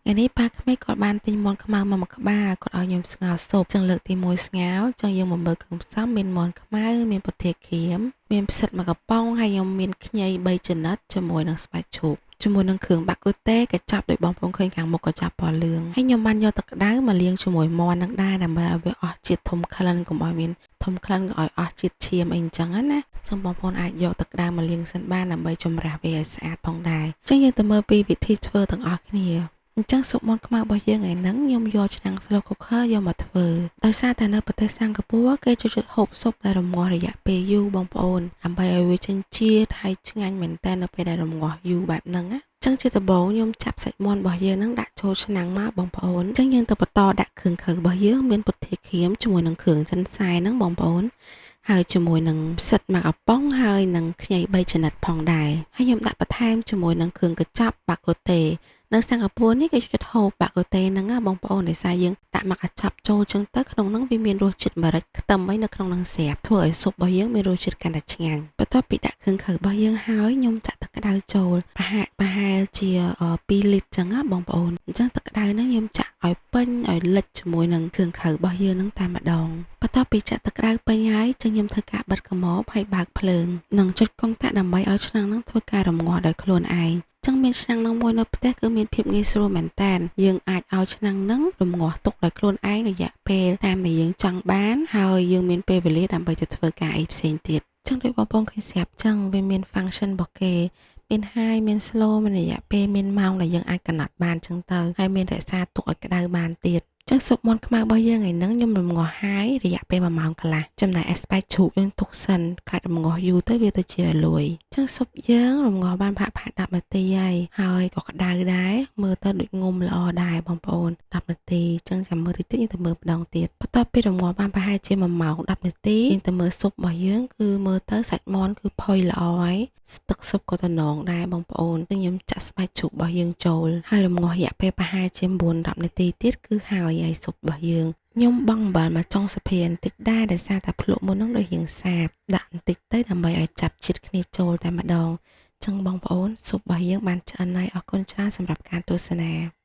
ngàyនេះប៉ាក្មេកគាត់បានទិញមាន់ខ្មៅមកមួយក្បាលគាត់ឲ្យខ្ញុំស្ងោរស៊ុបចឹងលើកទី1ស្ងោរចឹងយើងមកមើលគ្រឿងផ្សំមានមាន់ខ្មៅមានពធាក្រៀមមានផ្សិតមួយកំប៉ុងហើយខ្ញុំមានខ្ញី3ចំណិតជាមួយនឹងស្បែកឈូកជាមួយនឹងគ្រឿងបាក់កូតេកញ្ចប់ដោយបងប្អូនឃើញខាងមុខកញ្ចប់ពណ៌លឿងហើយខ្ញុំបានយកទឹកក្តៅមកលាងជាមួយមាន់នឹងដែរដើម្បីឲ្យវាអស់ជាតិធំក្លិនកុំឲ្យមានធំក្លិនក៏ឲ្យអស់ជាតិឈាមអីអញ្ចឹងណាចឹងបងប្អូនអាចយកទឹកក្តៅមកលាងសិនបានដើម្បីចម្រាស់វាឲ្យស្អាតផងដែរចឹងយើងទៅមើលពីវិធីធ្វើទាំងអស់គ្នាអញ្ចឹងស៊ុបមាន់ខ្មៅរបស់យើងថ្ងៃហ្នឹងខ្ញុំយកឆ្នាំង slow cooker យកមកធ្វើដោយសារតែនៅប្រទេសសិង្ហបុរីគេចូលចិត្តហូបស៊ុបដែលរំងាស់រយៈពេលយូរបងប្អូនដើម្បីឲ្យវាចេញជាតិហើយឆ្ងាញ់មែនតើនៅពេលដែលរំងាស់យូរបែបហ្នឹងណាចឹងជាដំបូងខ្ញុំចាប់សាច់មាន់របស់យើងហ្នឹងដាក់ចូលឆ្នាំងមកបងប្អូនចឹងយើងទៅបន្តដាក់គ្រឿងខើរបស់យើងមានពធាក្រៀមជាមួយនឹងគ្រឿងចិនសែនហ្នឹងបងប្អូនហើយជាមួយនឹងផ្សិតមួយកំប៉ុងហើយនឹងខ្ញី3ចំណិតផងដែរហើយខ្ញុំដាក់បន្ថែមជាមួយនឹងគ្រឿងកញ្ចប់បាក់កូតេនៅសិង្ហបុរីនេះគេចូលចិត្តហូបបាក់កូតេហ្នឹងណាបងប្អូនដោយសារយើងដាក់មកកញ្ចប់ចូលចឹងទៅក្នុងហ្នឹងវាមានរសជាតិម្រេចខ្ទឹមអីនៅក្នុងហ្នឹងស្រាប់ធ្វើឲ្យស៊ុបរបស់យើងមានរសជាតិកាន់តែឆ្ងាញ់បន្ទាប់ពីដាក់គ្រឿងខើរបស់យើងហើយខ្ញុំចាក់ទឹកក្តៅចូលប្រហែលជា2លីត្រចឹងណាបងប្អូនអញ្ចឹងទឹកក្តៅហ្នឹងខ្ញុំចាក់ឲ្យពេញឲ្យលិចជាមួយនឹងគ្រឿងខើរបស់យើងហ្នឹងតែម្ដងបន្ទាប់ពីចាក់ទឹកក្តៅពេញហើយចឹងខ្ញុំធ្វើការបិទកំបោរហើយបើកភ្លើងនិងចុចកុងតាក់ដើម្បីឲ្យឆ្នាំងហ្នឹងធ្វើការរំងាស់ដោយខ្លួនឯងចឹងមានឆ្នាំងនឹងមួយនៅផ្ទះគឺមានភាពងាយស្រួលមែនតើយើងអាចឲ្យឆ្នាំងនឹងរំងាស់ទុកដោយខ្លួនឯងរយៈពេលតាមដែលយើងចង់បានហើយយើងមានពេលវេលាដើម្បីទៅធ្វើការអីផ្សេងទៀតចឹងដូចបងប្អូនឃើញស្រាប់ចឹងវាមាន function របស់គេមាន high មាន slow មានរយៈពេលមានម៉ោងដែលយើងអាចកំណត់បានចឹងទៅហើយមានរក្សាទុកឲ្យក្តៅបានទៀតចឹងស៊ុបមាន់ខ្មៅរបស់យើងថ្ងៃហ្នឹងខ្ញុំរំងាស់ហើយរយៈពេល1ម៉ោងកន្លះចំណែកឯស្បែកជ្រូកយើងទុកសិនខ្លាចរំងាស់យូរទៅវាទៅជាលួយចឹងស៊ុបយើងរំងាស់បានប្រហែល10នាទីហើយក៏ក្តៅដែរមើលទៅដូចងុំល្អដែរបងប្អូន10នាទីចឹងចាំមើលតិចយើងទៅមើលម្ដងទៀតបន្ទាប់ពីរំងាស់បានប្រហែលជា1ម៉ោង10នាទីយើងទៅមើលស៊ុបរបស់យើងគឺមើលទៅសាច់មាន់គឺផុយល្អហើយទឹកស៊ុបក៏តំណងដែរបងប្អូនខ្ញុំចាក់ស្បែកជ្រូករបស់យើងចូលហើយរំងាស់រយៈពេលប្រហែលជា9-10នាទីទៀតគឺហើយស៊ុបរបស់យើងខ្ញុំបង់អំបិលមកចុងសុភាបន្តិចដែរដោយសារតែភ្លក់មុនហ្នឹងដូចរៀងសាបដាក់បន្តិចទៅដើម្បីឲ្យចាប់ជាតិគ្នាចូលតែម្ដងចឹងបងប្អូនស៊ុបរបស់យើងបានឆ្អិនហើយអរគុណច្រើនសម្រាប់ការទស្សនា